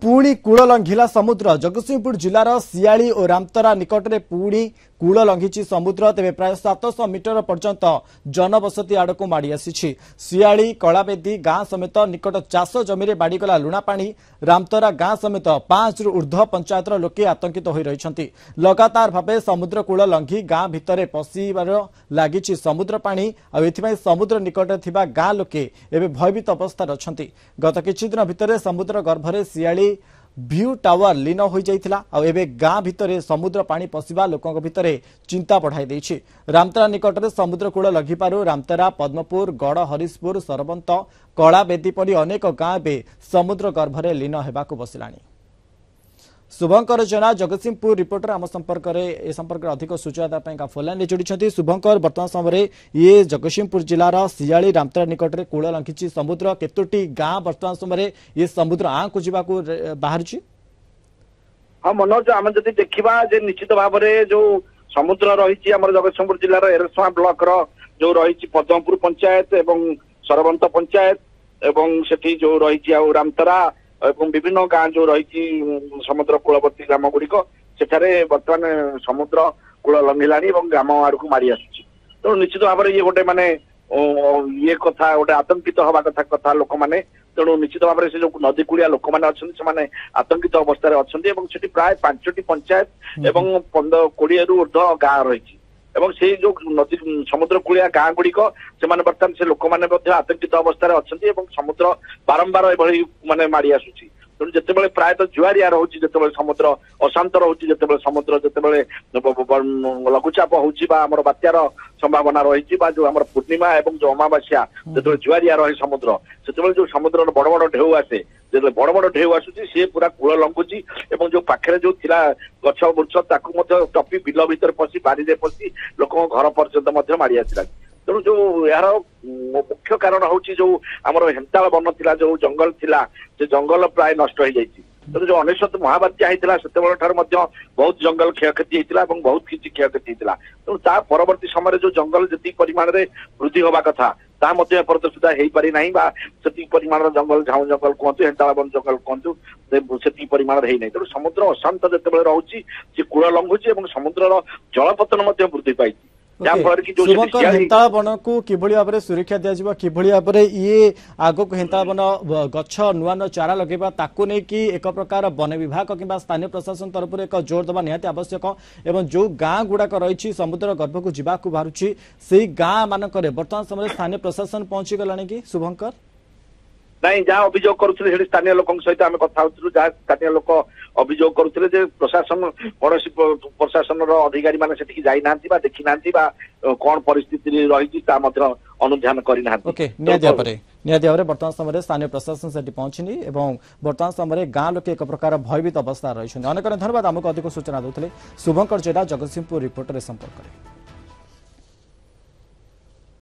पुणी कूल लंघिला समुद्र जगतसिंहपुर जिलार सियाली और रामतरा निकट में पुणी कूल लंघी समुद्र तेज प्राय 700 मीटर पर्यंत जनबसती आड़ को माड़ी आसी सियाली कलाबेदी गां समेत निकट चाष जमी बाड़ीगला लुणापाणी रामतरा गां समेत 5 रु ऊर्ध्व पंचायत लोके आतंकित हो रही लगातार भाव समुद्र कूल लंघी गां भितर पशिबार लगी समुद्र पानी आउ समुद्र निकट गां लोके एवं भयभीत अवस्था अच्छा गत किछि दिन भितर समुद्र गर्भरे सियाली भ्यू टावर लीन हो जाइथिला आ एबे गां भितरे समुद्र पानी पशिबा लोकंक भितरे चिंता बढ़ाई दैछि। रामतरा निकट में समुद्र कूल लघि पारु रामतरा पद्मपुर गड़ हरिशपुर सरबंत कलाबेदी परि अनेक गां एबे समुद्र गर्भरे लीन हेबाकु बसिलाणी। शुभंकर जेना जगतसिंहपुर रिपोर्टर आम संपर्क ए संपर्क अधिक सूचना फोनलाइन जोड़ी शुभंकर वर्तमान समय ये जगतसिंहपुर जिलार सियाली रामतरा निकट में कूल लंघी समुद्र केतोटी गां वर्तमान समय ये समुद्र आँ को जावाक बाहर। हाँ मनोज आम जदि देखा निश्चित भाव में जो समुद्र रही जगतसिंहपुर जिलार एरसमा ब्लॉक जो रही पद्मपुर पंचायत एवं सरबंत पंचायत एवं सेठी जो रही रामतरा एवं विभिन्न गां जो रही समुद्र कूलवर्ती ग्राम गुड़िक सेठारे बर्तमान समुद्र कूल लंघिला ग्राम आड़ को मारी आसुची। तो निश्चित भाव में ये गोटे माने ये कथा गोटे आतंकित हवा कथा लोक मैंने तेणु निश्चित भाव में जो नदी कूलिया लोक मैंने आतंकित अवस्था अच्छा प्राय 5टी पंचायत एवं 20 रु ऊर्ध्व गां रही एवं से जो नदी समुद्र कूलिया गां गुड़िक से बर्तमान से लोक मैंने आतंकित अवस्था अच्छा समुद्र बारंबार एभली माने माड़ी आसुची। तेणु जिते प्रायतः जुआरिया रोचे जिते समुद्र अशांत रोचे जिते समुद्र जिते लघुचाप होमर बात्यार संभावना रही जो आम पूर्णिमा एवं जो अमावास्या जो जुआरिया रहे समुद्र से जो समुद्र बड़ बड़ ढेउ आसे जो बड़ बड़ ढेउ आसूची सी पूरा कूल लंघुची एवं जो पाखे जो थिला गछ वृक्ष ताकू टपी बिल भीतर पशि बारी पशि लोक घर पर्यंत माड़ी आसला। तेणु जो यार मुख्य कारण हूँ जो आम हेन्ताल वन थिला जो जंगल थिला से जंगल प्राय नष्ट हो जाइए। तेणु जो 19 महाबात्या होता से बहुत जंगल क्षयक्षति होता है बहुत किसी क्षयक्षति होता। तेणु ता परवर्ती समय जो जंगल जी परिमाण में वृद्धि हवा कथा ता एपर्त सुधा हो पारि ना से परिमाण जंगल झाऊ जंगल कहतु हेन्ताल वन जंगल कहतु से परिमाण है ना। तेणु समुद्र अशांत जिते रोचे कूल लंघुची समुद्र जलपतन वृद्धि पाई शुभंकर हेन्ताल वन को किभली भाव में सुरक्षा दिया किभली भाव में ये आग को हेन्ताल वन गछ नुआ नुआ चारा लगेगा ताकू नहीं कि एक प्रकार वन विभाग कि स्थानीय प्रशासन तरफ एक जोर दबा निहाती आवश्यक एवं जो गां गुड़ाक रही समुद्र गर्भ को जावाक बाहर से गां मानक बर्तमान समय स्थानीय प्रशासन पहुंची गलानी कि शुभंकर नहीं जहाँ अभियोग करुले स्थानीय लोक सहित आम कथा जहाँ स्थानीय लोक अभियोग करुले प्रशासन कौन प्रशासन अधिकारी मैंने जाना देखी ना कौन परिस्थिति रही अनुध्यान करना। वर्तमान समय स्थानीय प्रशासन से पहुंचनी वर्तमान समय गां लोक एक प्रकार भयभीत अवस्था रही। अनेक धन्यवाद आमको अधिक सूचना देते शुभंकर जेना जगतसिंहपुर रिपोर्टर संपर्क।